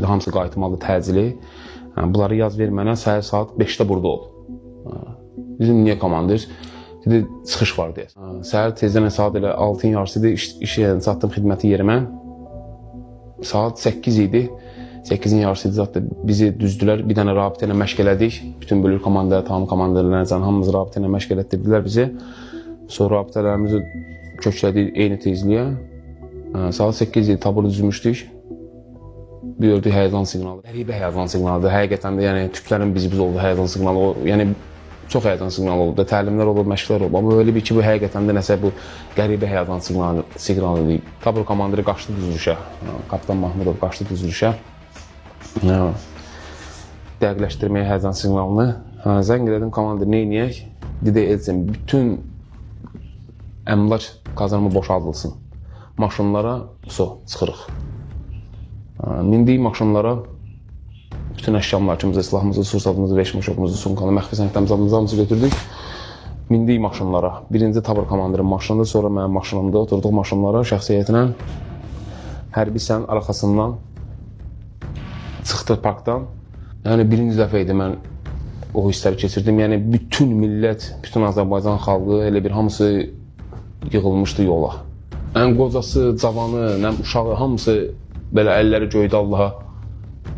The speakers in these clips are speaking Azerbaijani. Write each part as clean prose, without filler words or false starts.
hamısı qayıtmalı təcili. Bunları yaz ver mənə, səhər saat 5-də burada ol. Bizim niyə komandir? Dedi, çıxış var deyə. Səhər tezdən saat elə 6-ın yarısı idi, işə çatdım xidməti yerimə. Saat 8 idi. 8-in yarısı idi zaten bizi düzdülər. Bir dənə rabitə ilə məşq elədik. Bütün bölük komandaları, tam komandalarla hamımız rabitə ilə məşq elətdirdilər bizi. Sonra rabitələrimizi köklədik eyni tezliyə. Saat 8 idi, tabur düzmüşdük. Bir gördük həyəcan siqnalı. Qəribə həyəcan siqnalıdır. Həqiqətən də yəni tüklərin biz oldu həyəcan siqnalı. Yəni çox həyəcan siqnalı oldu. Təlimlər oldu, məşqlər oldu. Amma öyle bir ki bu həqiqətən də nəsə bu qəribə həyəcan siqnalı deyil. Tabur komandiri qaçdı düzülüşə. Kapitan Mahmudov qaçdı düzülüşə. Dəqiqləşdirməyə həyəcan siqnalını. Zəng elədim komandir nə edək? Dedi Elçin bütün əmlak kazanma boşaldılsın. Maşınlara çıxırıq. Mindik maşınlara bütün əşyalarımızı, silahımızı, sursatımızı, veşmişokumuzu, sunkanı, məxfi sənətlərimizi hamısı götürdük. Mindik maşınlara. Birinci tabur komandirin maşınıdır, sonra mənim maşınımda oturduq maşınlara şəxsiyyətinə. Hərbi sən arxasından çıxdı parkdan. Yəni birinci dəfə idi mən o hissləri keçirdim. Yəni bütün millət, bütün Azərbaycan xalqı elə bir hamısı yığılmışdı yola. Ən qocası, cavanı, uşağı hamısı belə əlləri göydə Allaha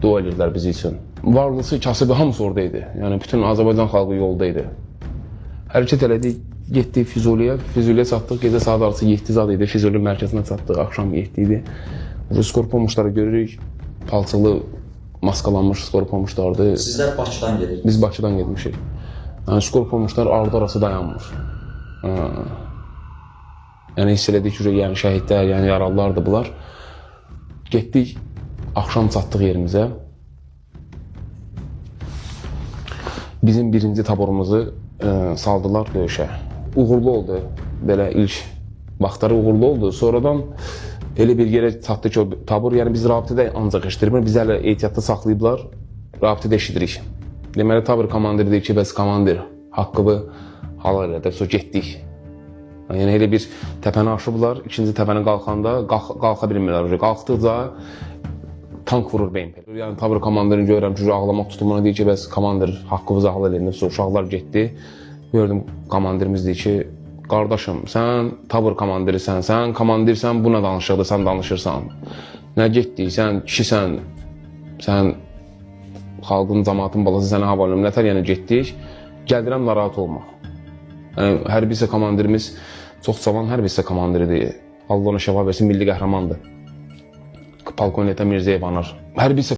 dua edirlər bizi üçün. Varlısı, kasıbı hamısı oradaydı. Yəni bütün Azərbaycan xalqı yoldaydı. Hərəkət elədik, getdik Füzuliyə. Füzuliyə çatdıq, gecə saat arası 7 zad idi. Füzuli mərkəzinə çatdıq, axşam 7 idi. Skorpomuşları görürük, palçılı, maskalanmış skorpomuşlardı. Sizlər Bakıdan gedirsiniz? Biz Bakıdan getmişik. Yəni skorpomuşlar ardı arası dayanmış. Yəni hiss elədik ki, yəni şəhidlər, yəni yaralılardı bunlar. Getdik, axşam çatdıq yerimizə. Bizim birinci taburumuzu saldılar döyüşə. Uğurlu oldu, belə ilk vaxtları uğurlu oldu. Sonradan elə bir yerə çatdı ki, o tabur, yəni biz rabitədə ancaq eşidirmir, biz hələ ehtiyatda saxlayıblar, rabitədə eşidirik. Deməli, tabur komandiri deyir ki, bəs komandir haqqımı halal elədik, sonra getdik. Yəni elə bir təpəni aşıblar, ikinci təpəni qalxanda qalxa bilmirlər. Qalxdıqca tank vurur BMP. Yəni tabur komandirini görürəm ki, ağlamaq tutumuna deyir ki, bəs komandir haqqımızı halal edin. Sonra uşaqlar getdi. Gördüm komandirimiz deyir ki, qardaşım, sən tabur komandirisən, sən komandirsən, buna danışıqdır, sən danışırsan. Nə getdik, sən kişisən, sən xalqın, cəmaatın balası, sənə hava nətər, yəni getdik. Gəldirəm narahat olma. Yəni, hərbi hissə komandirimiz çox cavan hərbi hissə komandiridir. Allah ona şəfa versin, milli qəhrəmandır. Polkovnik Mirzeyev anar. Hərbi hissə